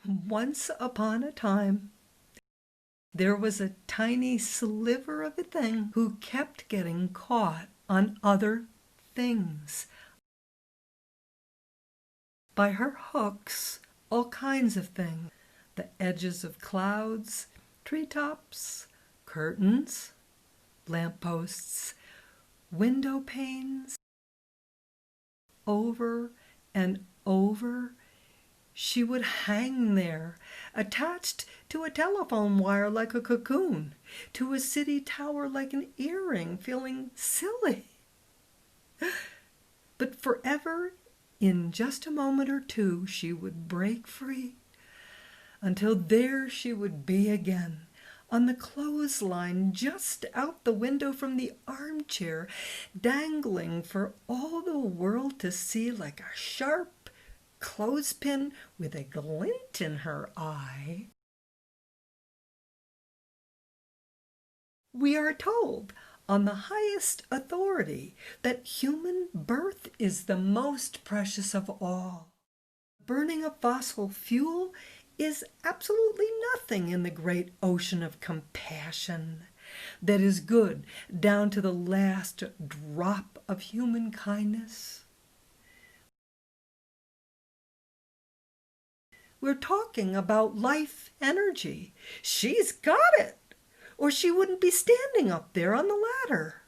Once upon a time, there was a tiny sliver of a thing who kept getting caught on other things. By her hooks, all kinds of things. The edges of clouds, treetops, curtains, lampposts, window panes. Over and over, she would hang there, attached to a telephone wire like a cocoon, to a city tower like an earring, feeling silly. But forever, in just a moment or two, she would break free, until there she would be again, on the clothesline just out the window from the armchair, dangling for all the world to see like a sharp clothespin with a glint in her eye. We are told on the highest authority that human birth is the most precious of all. Burning of fossil fuel is absolutely nothing in the great ocean of compassion that is good down to the last drop of human kindness. We're talking about life energy. She's got it, or she wouldn't be standing up there on the ladder.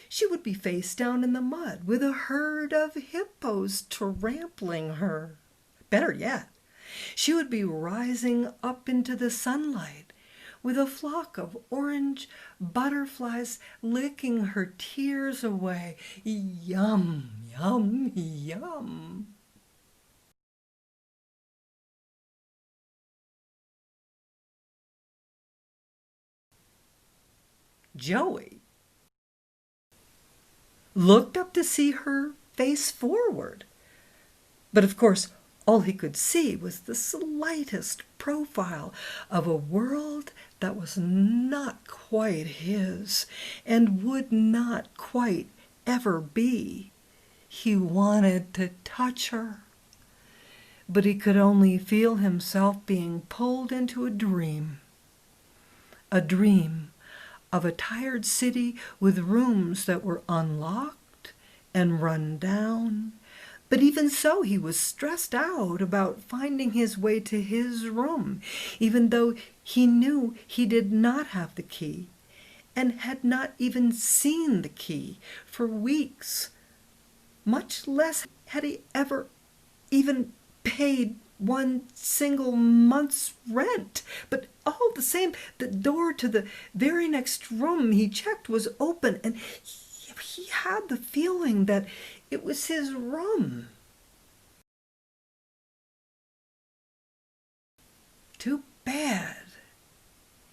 She would be face down in the mud with a herd of hippos trampling her. Better yet, she would be rising up into the sunlight with a flock of orange butterflies licking her tears away. Yum, yum, yum. Joey looked up to see her face forward. But of course, all he could see was the slightest profile of a world that was not quite his and would not quite ever be. He wanted to touch her, but he could only feel himself being pulled into a dream of a tired city with rooms that were unlocked and run down. But even so, he was stressed out about finding his way to his room, even though he knew he did not have the key and had not even seen the key for weeks. Much less had he ever even paid one single month's rent. But all the same, the door to the very next room he checked was open, and he had the feeling that it was his room. Too bad.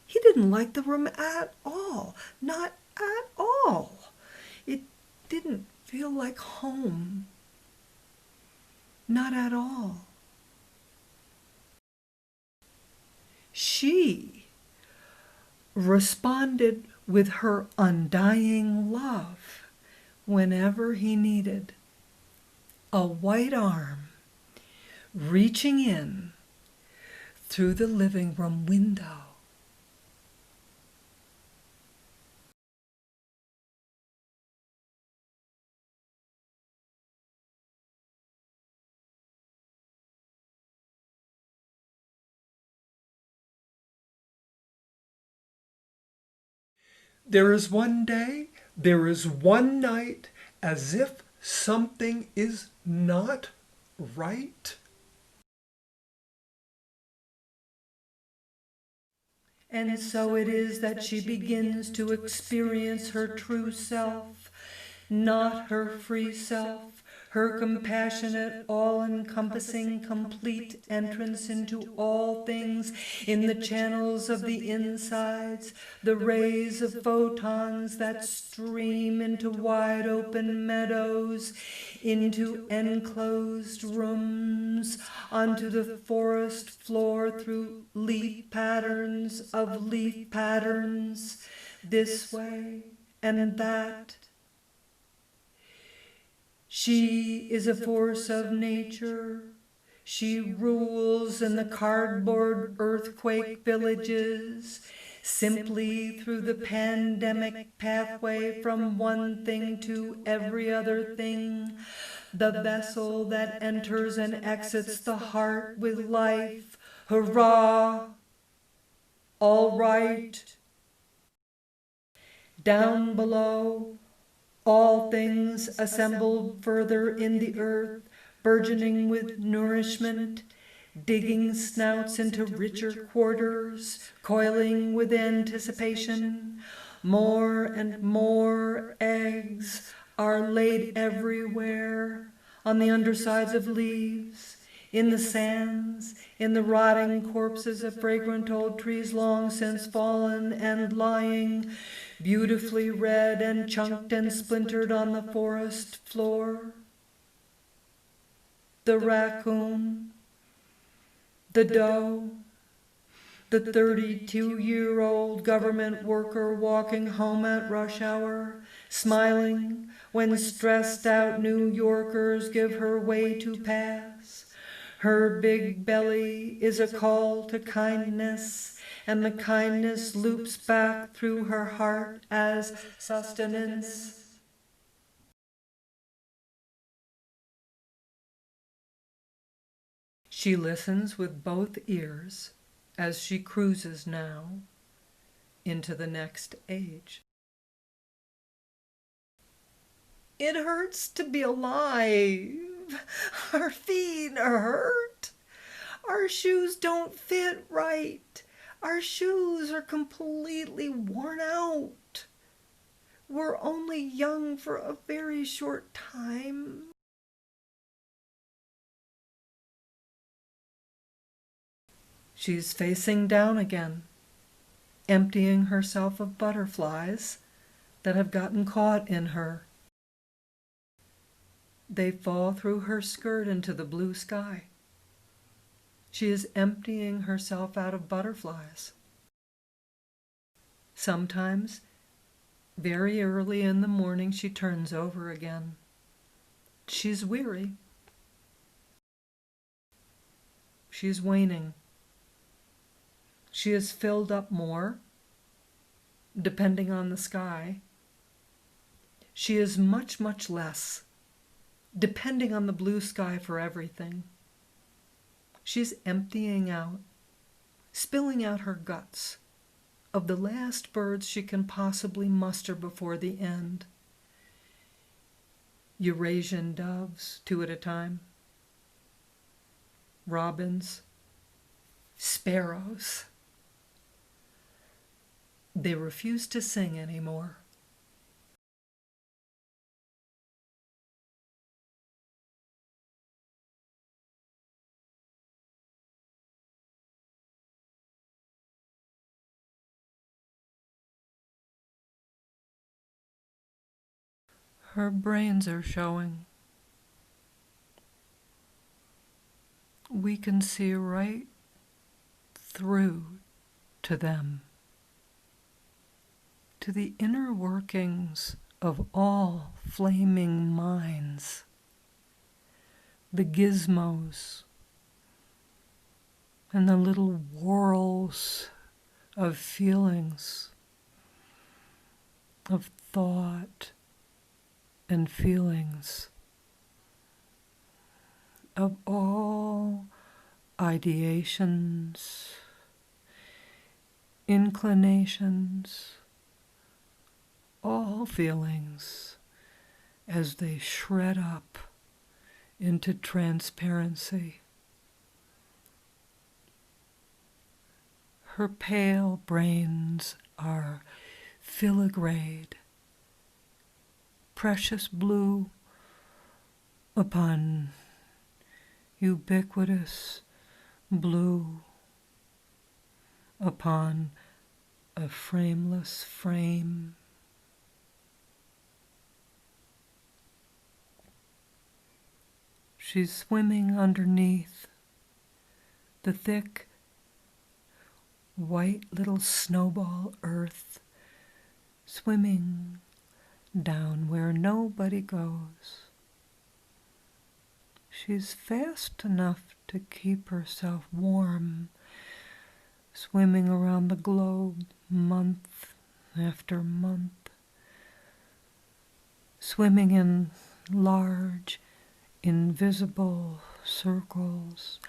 He didn't like the room at all. Not at all. It didn't feel like home. Not at all. She responded with her undying love whenever he needed a white arm reaching in through the living room window. There is one day, there is one night, as if something is not right. And so it is that she begins to experience her true self, not her free self, her compassionate, all-encompassing, complete entrance into all things in the channels of the insides, the rays of photons that stream into wide-open meadows, into enclosed rooms, onto the forest floor through leaf patterns of leaf patterns, this way and that. She is a force of nature, She rules in the cardboard earthquake villages, simply through the pandemic pathway from one thing to every other thing, the vessel that enters and exits the heart with life. Hurrah! All right. Down below, all things assembled further in the earth, burgeoning with nourishment, digging snouts into richer quarters, coiling with anticipation. More and more eggs are laid everywhere, on the undersides of leaves, in the sands, in the rotting corpses of fragrant old trees long since fallen and lying, beautifully red and chunked and splintered on the forest floor. The raccoon, the doe, the 32-year-old government worker walking home at rush hour, smiling when stressed-out New Yorkers give her way to pass. Her big belly is a call to kindness, and the kindness loops back through her heart as sustenance. She listens with both ears as she cruises now into the next age. It hurts to be alive. Our feet hurt. Our shoes don't fit right. Our shoes are completely worn out. We're only young for a very short time. She's facing down again, emptying herself of butterflies that have gotten caught in her. They fall through her skirt into the blue sky. She is emptying herself out of butterflies. Sometimes, very early in the morning, she turns over again. She's weary. She's waning. She is filled up more, depending on the sky. She is much, much less, depending on the blue sky for everything. She's emptying out, spilling out her guts of the last birds she can possibly muster before the end. Eurasian doves, 2 at a time. Robins, sparrows. They refuse to sing anymore. Her brains are showing. We can see right through to them, to the inner workings of all flaming minds, the gizmos and the little whorls of feelings, of thought and feelings, of all ideations, inclinations, all feelings as they shred up into transparency. Her pale brains are filigrade, precious blue upon ubiquitous blue upon a frameless frame. She's swimming underneath the thick, white little snowball earth, swimming down where nobody goes. She's fast enough to keep herself warm, swimming around the globe month after month, swimming in large, invisible circles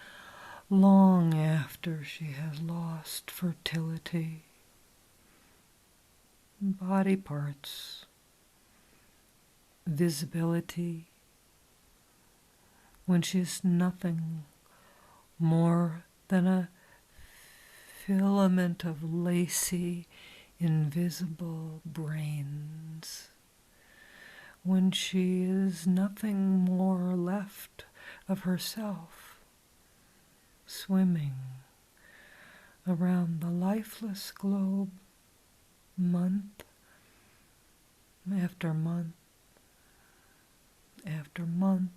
long after she has lost fertility. Body parts, visibility, when she is nothing more than a filament of lacy, invisible brains, when she is nothing more left of herself, swimming around the lifeless globe month after month after month